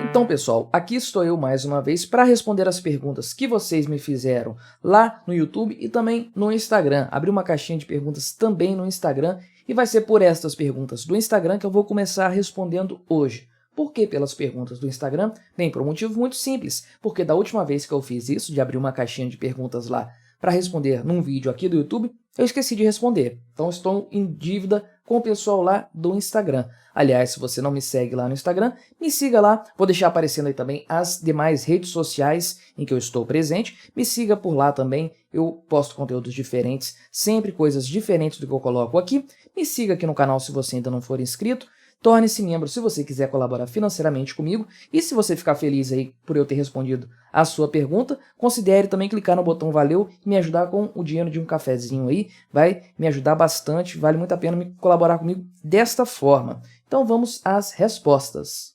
Então, pessoal, aqui estou eu mais uma vez para responder as perguntas que vocês me fizeram lá no YouTube e também no Instagram. Abri uma caixinha de perguntas também no Instagram e vai ser por estas perguntas do Instagram que eu vou começar respondendo hoje. Por que pelas perguntas do Instagram? Bem, por um motivo muito simples, porque da última vez que eu fiz isso, de abrir uma caixinha de perguntas lá para responder num vídeo aqui do YouTube, eu esqueci de responder. Então, estou em dívida com o pessoal lá do Instagram. Aliás, se você não me segue lá no Instagram, me siga lá. Vou deixar aparecendo aí também as demais redes sociais em que eu estou presente. Me siga por lá também. Eu posto conteúdos diferentes, sempre coisas diferentes do que eu coloco aqui. Me siga aqui no canal se você ainda não for inscrito. Torne-se membro se você quiser colaborar financeiramente comigo e se você ficar feliz aí por eu ter respondido a sua pergunta, considere também clicar no botão valeu e me ajudar com o dinheiro de um cafezinho aí, vai me ajudar bastante, vale muito a pena me colaborar comigo desta forma. Então vamos às respostas.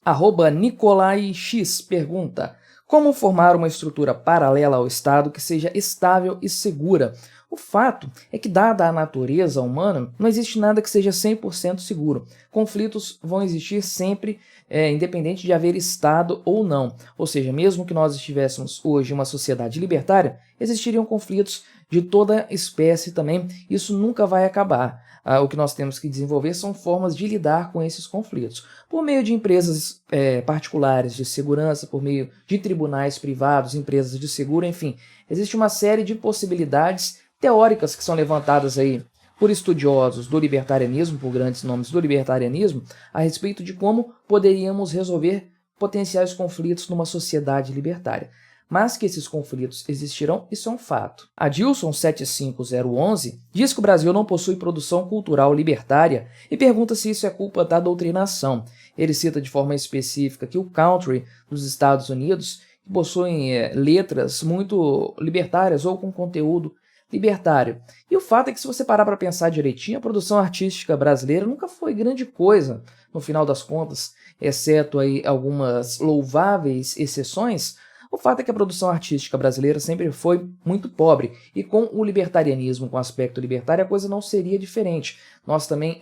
@NicolaiX pergunta: como formar uma estrutura paralela ao Estado que seja estável e segura? O fato é que, dada a natureza humana, não existe nada que seja 100% seguro. Conflitos vão existir sempre, independente de haver Estado ou não. Ou seja, mesmo que nós estivéssemos hoje em uma sociedade libertária, existiriam conflitos de toda espécie também. Isso nunca vai acabar. O que nós temos que desenvolver são formas de lidar com esses conflitos. Por meio de empresas particulares de segurança, por meio de tribunais privados, empresas de seguro, enfim. Existe uma série de possibilidades teóricas que são levantadas aí por estudiosos do libertarianismo, por grandes nomes do libertarianismo, a respeito de como poderíamos resolver potenciais conflitos numa sociedade libertária. Mas que esses conflitos existirão, isso é um fato. Adilson 75011 diz que o Brasil não possui produção cultural libertária e pergunta se isso é culpa da doutrinação. Ele cita de forma específica que o country dos Estados Unidos possuem letras muito libertárias ou com conteúdo libertário. E o fato é que, se você parar para pensar direitinho, a produção artística brasileira nunca foi grande coisa, no final das contas, exceto aí algumas louváveis exceções. O fato é que a produção artística brasileira sempre foi muito pobre, e com o libertarianismo, com o aspecto libertário, a coisa não seria diferente. Nós também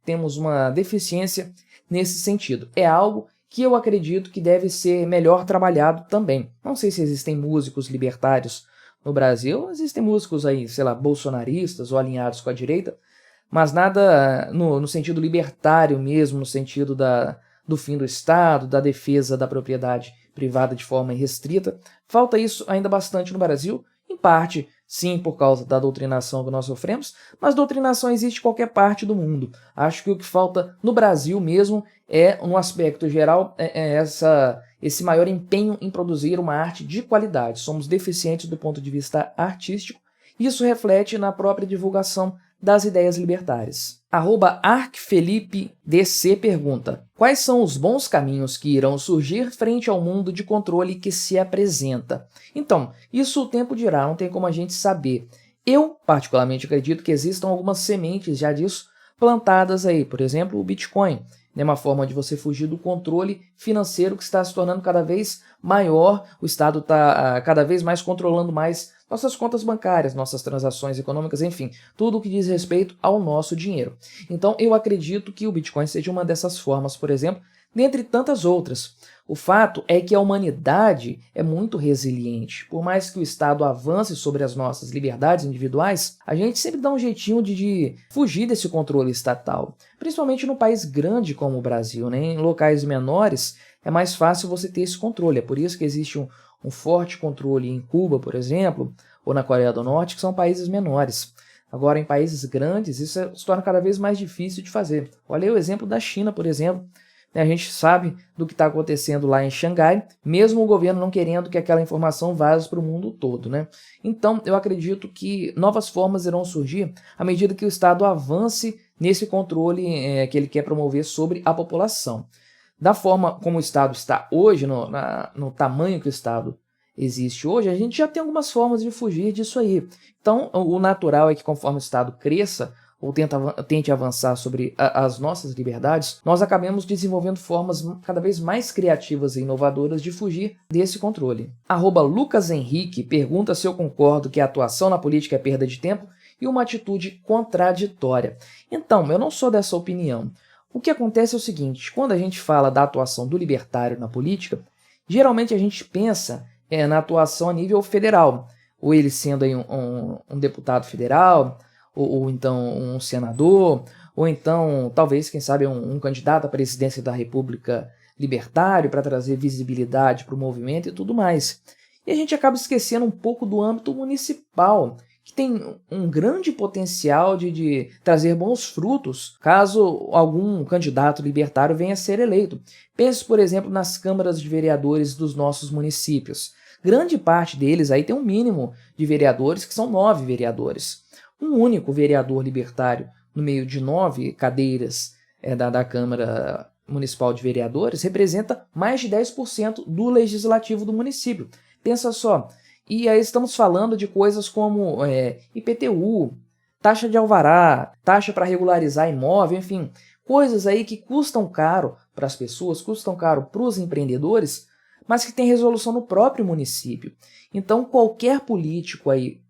temos uma deficiência nesse sentido. É algo que eu acredito que deve ser melhor trabalhado também. Não sei se existem músicos libertários no Brasil, existem músicos aí, sei lá, bolsonaristas ou alinhados com a direita, mas nada no sentido libertário mesmo, no sentido do fim do Estado, da defesa da propriedade privada de forma irrestrita. Falta isso ainda bastante no Brasil, em parte, sim, por causa da doutrinação que nós sofremos, mas doutrinação existe em qualquer parte do mundo. Acho que o que falta no Brasil mesmo no aspecto geral, esse maior empenho em produzir uma arte de qualidade. Somos deficientes do ponto de vista artístico, e isso reflete na própria divulgação das ideias libertárias. @ArcFelipeDC pergunta: quais são os bons caminhos que irão surgir frente ao mundo de controle que se apresenta? Então, isso o tempo dirá, não tem como a gente saber. Eu, particularmente, acredito que existam algumas sementes já disso plantadas aí, por exemplo, o Bitcoin. É uma forma de você fugir do controle financeiro que está se tornando cada vez maior, o Estado está cada vez mais controlando mais nossas contas bancárias, nossas transações econômicas, enfim, tudo o que diz respeito ao nosso dinheiro. Então, eu acredito que o Bitcoin seja uma dessas formas, por exemplo, dentre tantas outras. O fato é que a humanidade é muito resiliente. Por mais que o Estado avance sobre as nossas liberdades individuais, a gente sempre dá um jeitinho de fugir desse controle estatal. Principalmente num país grande como o Brasil, né? Em locais menores é mais fácil você ter esse controle. É por isso que existe um forte controle em Cuba, por exemplo, ou na Coreia do Norte, que são países menores. Agora, em países grandes, isso se torna cada vez mais difícil de fazer. Olha aí o exemplo da China, por exemplo. A gente sabe do que está acontecendo lá em Xangai, mesmo o governo não querendo que aquela informação vaze para o mundo todo, né? Então, eu acredito que novas formas irão surgir à medida que o Estado avance nesse controle que ele quer promover sobre a população. Da forma como o Estado está hoje, no tamanho que o Estado existe hoje, a gente já tem algumas formas de fugir disso aí. Então, o natural é que, conforme o Estado cresça, ou tente avançar sobre as nossas liberdades, nós acabemos desenvolvendo formas cada vez mais criativas e inovadoras de fugir desse controle. @LucasHenrique pergunta se eu concordo que a atuação na política é perda de tempo e uma atitude contraditória. Então, eu não sou dessa opinião. O que acontece é o seguinte: quando a gente fala da atuação do libertário na política, Geralmente a gente pensa na atuação a nível federal, ou ele sendo aí um deputado federal, ou então um senador, ou então talvez, quem sabe, um candidato à presidência da República libertário para trazer visibilidade para o movimento e tudo mais. E a gente acaba esquecendo um pouco do âmbito municipal, que tem um grande potencial de trazer bons frutos caso algum candidato libertário venha a ser eleito. Pense, por exemplo, nas câmaras de vereadores dos nossos municípios. Grande parte deles aí tem um mínimo de vereadores, que são 9 vereadores. Um único vereador libertário no meio de 9 cadeiras da Câmara Municipal de Vereadores representa mais de 10% do legislativo do município. Pensa só. E aí estamos falando de coisas como IPTU, taxa de alvará, taxa para regularizar imóvel, enfim, coisas aí que custam caro para as pessoas, custam caro para os empreendedores, mas que tem resolução no próprio município. Então, qualquer político aí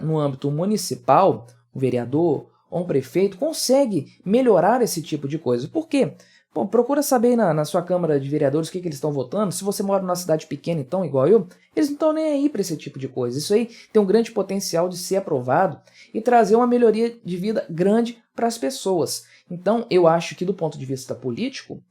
no âmbito municipal, um vereador ou um prefeito, consegue melhorar esse tipo de coisa. Por quê? Bom, procura saber na sua Câmara de Vereadores o que eles estão votando. Se você mora numa cidade pequena, então, igual eu, eles não estão nem aí para esse tipo de coisa. Isso aí tem um grande potencial de ser aprovado e trazer uma melhoria de vida grande para as pessoas. Então, eu acho que do ponto de vista político,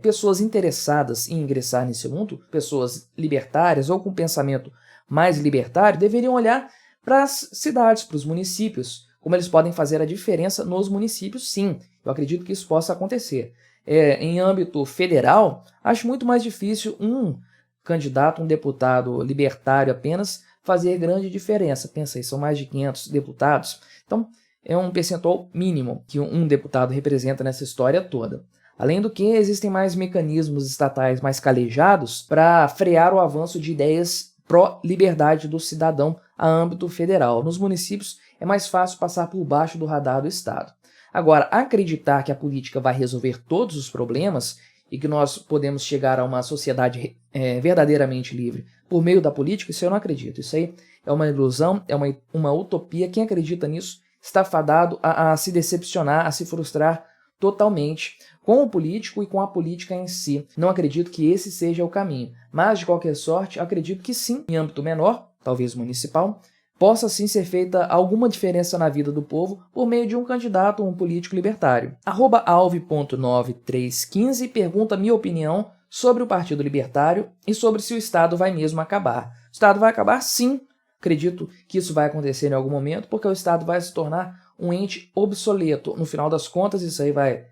pessoas interessadas em ingressar nesse mundo, pessoas libertárias ou com pensamento mais libertário, deveriam olhar para as cidades, para os municípios, como eles podem fazer a diferença nos municípios, sim. Eu acredito que isso possa acontecer. Em âmbito federal, acho muito mais difícil um candidato, um deputado libertário apenas, fazer grande diferença. Pensa aí, são mais de 500 deputados. Então, é um percentual mínimo que um deputado representa nessa história toda. Além do que, existem mais mecanismos estatais mais calejados para frear o avanço de ideias pró-liberdade do cidadão a âmbito federal. Nos municípios, é mais fácil passar por baixo do radar do Estado. Agora, acreditar que a política vai resolver todos os problemas e que nós podemos chegar a uma sociedade verdadeiramente livre por meio da política, isso eu não acredito. Isso aí é uma ilusão, é uma utopia. Quem acredita nisso está fadado a se decepcionar, a se frustrar totalmente com o político e com a política em si. Não acredito que esse seja o caminho, mas de qualquer sorte, acredito que sim, em âmbito menor, talvez municipal, possa sim ser feita alguma diferença na vida do povo por meio de um candidato ou um político libertário. @alve.9315 pergunta minha opinião sobre o Partido Libertário e sobre se o Estado vai mesmo acabar. O Estado vai acabar sim, acredito que isso vai acontecer em algum momento, porque o Estado vai se tornar um ente obsoleto. No final das contas, isso aí vai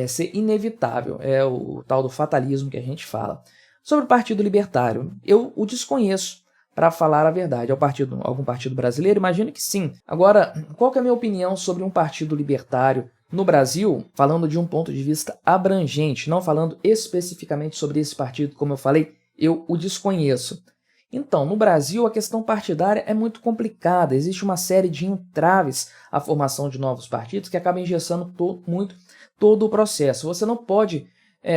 ser inevitável, é o tal do fatalismo que a gente fala. Sobre o Partido Libertário, eu o desconheço, para falar a verdade. Algum partido brasileiro? Imagino que sim. Agora, qual que é a minha opinião sobre um partido libertário no Brasil, falando de um ponto de vista abrangente, não falando especificamente sobre esse partido, como eu falei, eu o desconheço. Então, no Brasil, a questão partidária é muito complicada, existe uma série de entraves à formação de novos partidos que acabam engessando muito todo o processo. Você não pode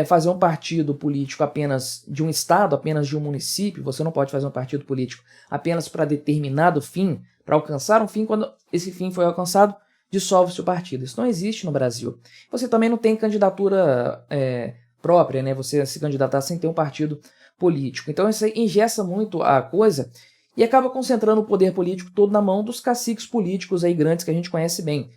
fazer um partido político apenas de um estado, apenas de um município, você não pode fazer um partido político apenas para determinado fim, para alcançar um fim, quando esse fim foi alcançado, dissolve-se o partido. Isso não existe no Brasil. Você também não tem candidatura própria, né? Você se candidatar sem ter um partido político. Então isso aí engessa muito a coisa e acaba concentrando o poder político todo na mão dos caciques políticos aí grandes que a gente conhece bem.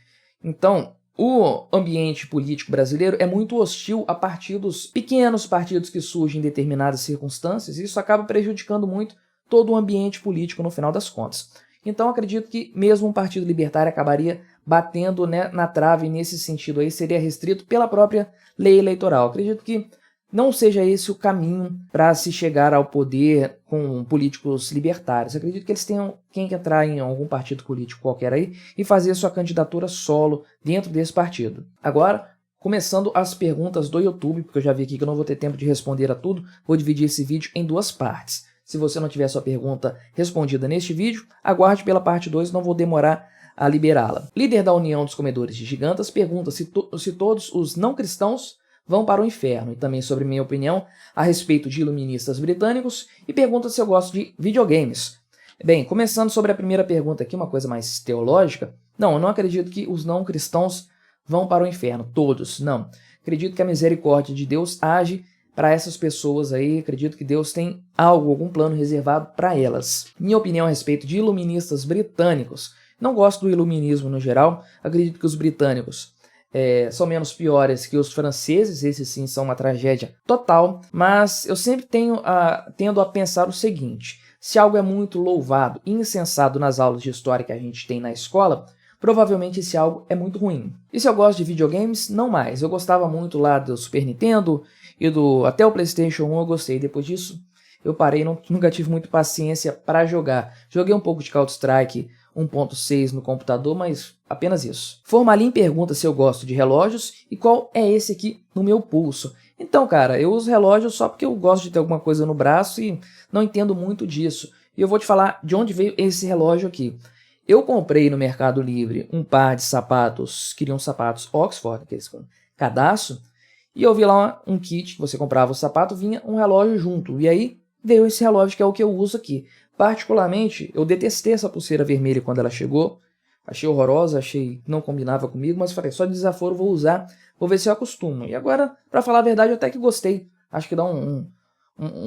Então, o ambiente político brasileiro é muito hostil a partidos pequenos, partidos que surgem em determinadas circunstâncias, e isso acaba prejudicando muito todo o ambiente político no final das contas. Então acredito que mesmo um partido libertário acabaria batendo, né, na trave nesse sentido aí, seria restrito pela própria lei eleitoral. Acredito que não seja esse o caminho para se chegar ao poder com políticos libertários. Acredito que eles tenham que entrar em algum partido político qualquer aí e fazer sua candidatura solo dentro desse partido. Agora, começando as perguntas do YouTube, porque eu já vi aqui que eu não vou ter tempo de responder a tudo, vou dividir esse vídeo em 2 partes. Se você não tiver sua pergunta respondida neste vídeo, aguarde pela parte 2, não vou demorar a liberá-la. Líder da União dos Comedores de Gigantas pergunta se todos os não cristãos vão para o inferno, e também sobre minha opinião a respeito de iluministas britânicos, e pergunta se eu gosto de videogames. Bem, começando sobre a primeira pergunta aqui, uma coisa mais teológica, não, eu não acredito que os não cristãos vão para o inferno, todos, não. Acredito que a misericórdia de Deus age para essas pessoas aí, acredito que Deus tem algo, algum plano reservado para elas. Minha opinião a respeito de iluministas britânicos, não gosto do iluminismo no geral, acredito que os britânicos são menos piores que os franceses, esses sim são uma tragédia total, mas eu sempre tendo a pensar o seguinte: se algo é muito louvado e incensado nas aulas de história que a gente tem na escola, provavelmente esse algo é muito ruim. E se eu gosto de videogames? Não mais. Eu gostava muito lá do Super Nintendo e até o PlayStation 1 eu gostei. Depois disso eu parei, nunca tive muita paciência para jogar. Joguei um pouco de Counter-Strike 1.6 no computador, mas apenas isso. Formalin pergunta se eu gosto de relógios e qual é esse aqui no meu pulso. Então, cara, eu uso relógio só porque eu gosto de ter alguma coisa no braço e não entendo muito disso. E eu vou te falar de onde veio esse relógio aqui. Eu comprei no Mercado Livre um par de sapatos, queriam sapatos Oxford, aqueles com cadastro, e eu vi lá um kit que você comprava o sapato, vinha um relógio junto. E aí veio esse relógio que é o que eu uso aqui. Particularmente, eu detestei essa pulseira vermelha quando ela chegou. Achei horrorosa, achei que não combinava comigo, mas falei, só de desaforo vou usar, vou ver se eu acostumo. E agora, pra falar a verdade, eu até que gostei. Acho que dá um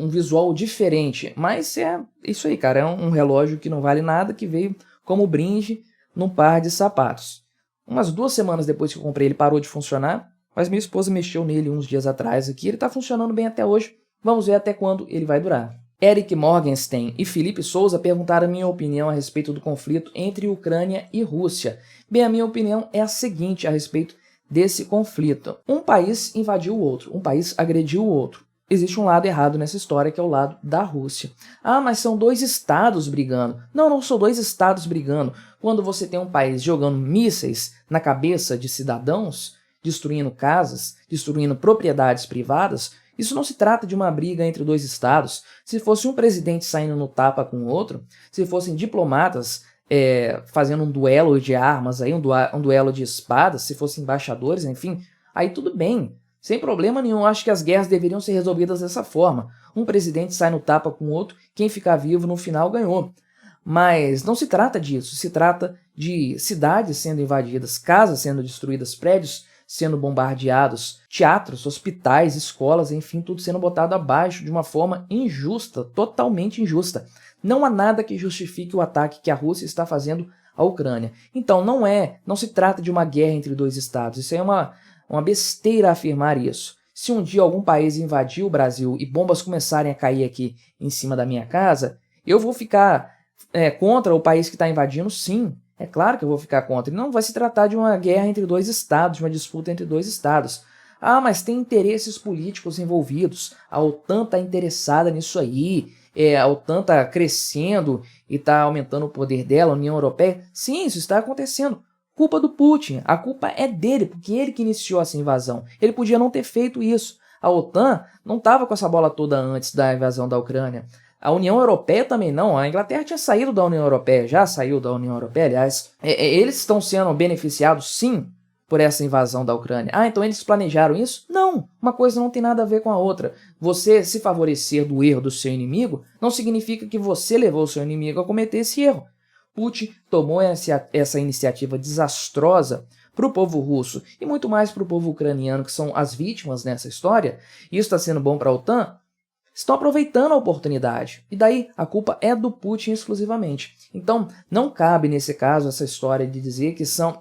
visual diferente. Mas é isso aí, cara. É um relógio que não vale nada, que veio como brinde num par de sapatos. Umas 2 semanas depois que eu comprei, ele parou de funcionar, mas minha esposa mexeu nele uns dias atrás aqui. Ele tá funcionando bem até hoje. Vamos ver até quando ele vai durar. Eric Morgenstern e Felipe Souza perguntaram a minha opinião a respeito do conflito entre Ucrânia e Rússia. Bem, a minha opinião é a seguinte a respeito desse conflito. Um país invadiu o outro, um país agrediu o outro. Existe um lado errado nessa história, que é o lado da Rússia. Ah, mas são 2 estados brigando. Não, não são 2 estados brigando. Quando você tem um país jogando mísseis na cabeça de cidadãos, destruindo casas, destruindo propriedades privadas, isso não se trata de uma briga entre 2 estados. Se fosse um presidente saindo no tapa com o outro, se fossem diplomatas fazendo um duelo de armas, aí, um duelo de espadas, se fossem embaixadores, enfim, aí tudo bem. Sem problema nenhum, acho que as guerras deveriam ser resolvidas dessa forma. Um presidente sai no tapa com o outro, quem ficar vivo no final ganhou. Mas não se trata disso, se trata de cidades sendo invadidas, casas sendo destruídas, prédios sendo bombardeados, teatros, hospitais, escolas, enfim, tudo sendo botado abaixo de uma forma injusta, totalmente injusta. Não há nada que justifique o ataque que a Rússia está fazendo à Ucrânia. Então não se trata de uma guerra entre 2 estados, isso é uma besteira afirmar isso. Se um dia algum país invadir o Brasil e bombas começarem a cair aqui em cima da minha casa, eu vou ficar contra o país que está invadindo? Sim, é claro que eu vou ficar contra. E não vai se tratar de uma guerra entre 2 estados, de uma disputa entre 2 estados. Ah, mas tem interesses políticos envolvidos. A OTAN está interessada nisso aí. A OTAN está crescendo e está aumentando o poder dela, a União Europeia. Sim, isso está acontecendo. Culpa do Putin. A culpa é dele, porque ele que iniciou essa invasão. Ele podia não ter feito isso. A OTAN não estava com essa bola toda antes da invasão da Ucrânia. A União Europeia também não. A Inglaterra tinha saído da União Europeia, já saiu da União Europeia, aliás. Eles estão sendo beneficiados, sim, por essa invasão da Ucrânia. Ah, então eles planejaram isso? Não, uma coisa não tem nada a ver com a outra. Você se favorecer do erro do seu inimigo não significa que você levou o seu inimigo a cometer esse erro. Putin tomou essa iniciativa desastrosa para o povo russo e muito mais para o povo ucraniano, que são as vítimas nessa história. Isso está sendo bom para a OTAN? Estão aproveitando a oportunidade. E daí a culpa é do Putin exclusivamente. Então não cabe nesse caso essa história de dizer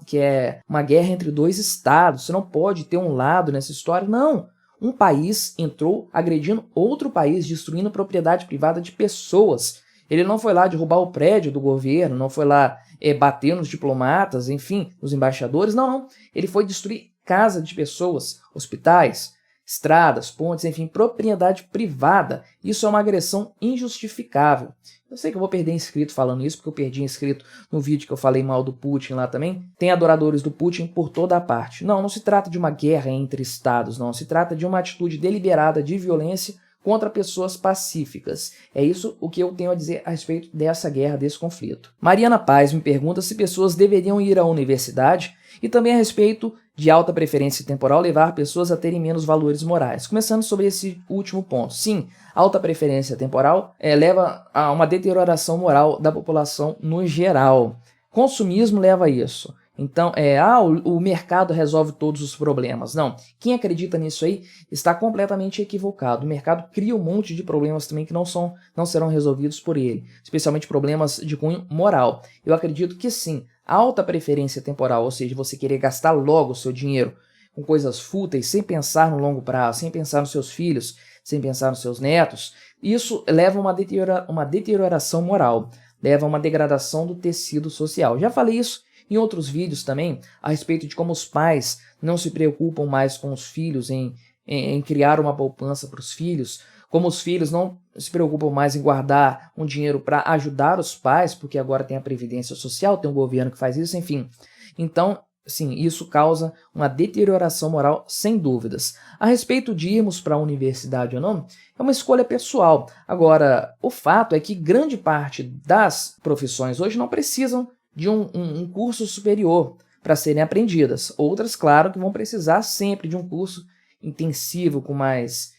que é uma guerra entre 2 estados. Você não pode ter um lado nessa história. Não. Um país entrou agredindo outro país, destruindo propriedade privada de pessoas. Ele não foi lá derrubar o prédio do governo, não foi lá bater nos diplomatas, enfim, nos embaixadores. Não. Ele foi destruir casa de pessoas, hospitais, estradas, pontes, enfim, propriedade privada. Isso é uma agressão injustificável. Eu sei que eu vou perder inscrito falando isso, porque eu perdi inscrito no vídeo que eu falei mal do Putin lá também. Tem adoradores do Putin por toda a parte. Não se trata de uma guerra entre estados, não. Se trata de uma atitude deliberada de violência contra pessoas pacíficas. É isso o que eu tenho a dizer a respeito dessa guerra, desse conflito. Mariana Paz me pergunta se pessoas deveriam ir à universidade e também a respeito de alta preferência temporal levar pessoas a terem menos valores morais. Começando sobre esse último ponto. Sim, alta preferência temporal leva a uma deterioração moral da população no geral. Consumismo leva a isso. Então, o mercado resolve todos os problemas. Não, quem acredita nisso aí está completamente equivocado. O mercado cria um monte de problemas também que não serão resolvidos por ele, especialmente problemas de cunho moral. Eu acredito que sim, alta preferência temporal, ou seja, você querer gastar logo o seu dinheiro com coisas fúteis, sem pensar no longo prazo, sem pensar nos seus filhos, sem pensar nos seus netos, isso leva a uma deterioração moral, leva a uma degradação do tecido social. Já falei isso em outros vídeos também, a respeito de como os pais não se preocupam mais com os filhos, em criar uma poupança para os filhos, como os filhos não se preocupam mais em guardar um dinheiro para ajudar os pais, porque agora tem a Previdência Social, tem um governo que faz isso, enfim. Então, sim, isso causa uma deterioração moral, sem dúvidas. A respeito de irmos para a universidade ou não, é uma escolha pessoal. Agora, o fato é que grande parte das profissões hoje não precisam de um curso superior para serem aprendidas. Outras, claro, que vão precisar sempre de um curso intensivo, com mais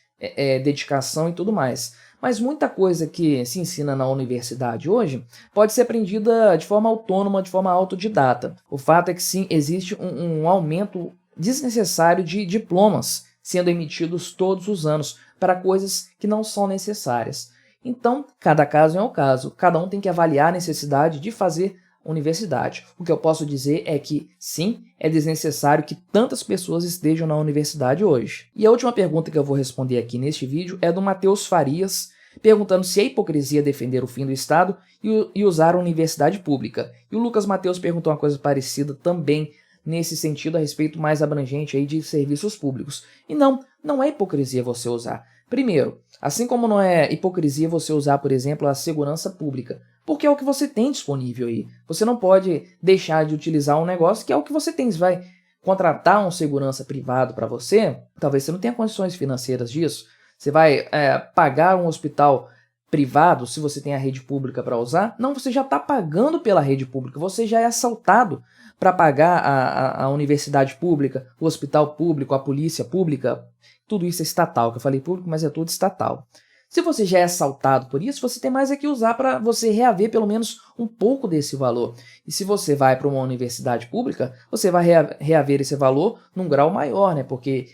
dedicação e tudo mais. Mas muita coisa que se ensina na universidade hoje pode ser aprendida de forma autônoma, de forma autodidata. O fato é que sim, existe um aumento desnecessário de diplomas sendo emitidos todos os anos para coisas que não são necessárias. Então, cada caso é um caso. Cada um tem que avaliar a necessidade de fazer universidade. O que eu posso dizer é que, sim, é desnecessário que tantas pessoas estejam na universidade hoje. E a última pergunta que eu vou responder aqui neste vídeo é do Matheus Farias, perguntando se é hipocrisia defender o fim do Estado e usar a universidade pública. E o Lucas Matheus perguntou uma coisa parecida também nesse sentido a respeito mais abrangente aí de serviços públicos. E não é hipocrisia você usar. Primeiro, assim como não é hipocrisia você usar, por exemplo, a segurança pública, porque é o que você tem disponível aí. Você não pode deixar de utilizar um negócio que é o que você tem. Você vai contratar um segurança privado para você, talvez você não tenha condições financeiras disso. Você vai pagar um hospital privado se você tem a rede pública para usar? Não, você já está pagando pela rede pública, você já é assaltado para pagar a universidade pública, o hospital público, a polícia pública. Tudo isso é estatal, que eu falei público, mas é tudo estatal. Se você já é assaltado por isso, você tem mais é que usar para você reaver pelo menos um pouco desse valor. E se você vai para uma universidade pública, você vai reaver esse valor num grau maior, né? Porque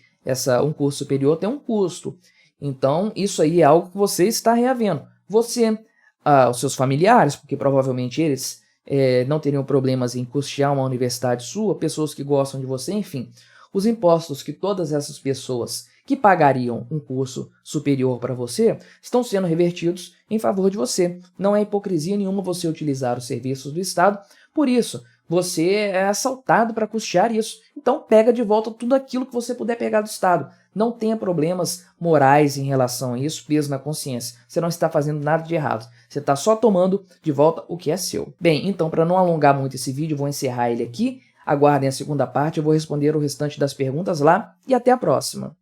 um curso superior tem um custo. Então, isso aí é algo que você está reavendo. Você, os seus familiares, porque provavelmente eles não teriam problemas em custear uma universidade sua, pessoas que gostam de você, enfim. Os impostos que todas essas pessoas que pagariam um curso superior para você estão sendo revertidos em favor de você. Não é hipocrisia nenhuma você utilizar os serviços do Estado, por isso você é assaltado para custear isso. Então pega de volta tudo aquilo que você puder pegar do Estado. Não tenha problemas morais em relação a isso, peso na consciência. Você não está fazendo nada de errado. Você está só tomando de volta o que é seu. Bem, então para não alongar muito esse vídeo, eu vou encerrar ele aqui. Aguardem a segunda parte, eu vou responder o restante das perguntas lá e até a próxima.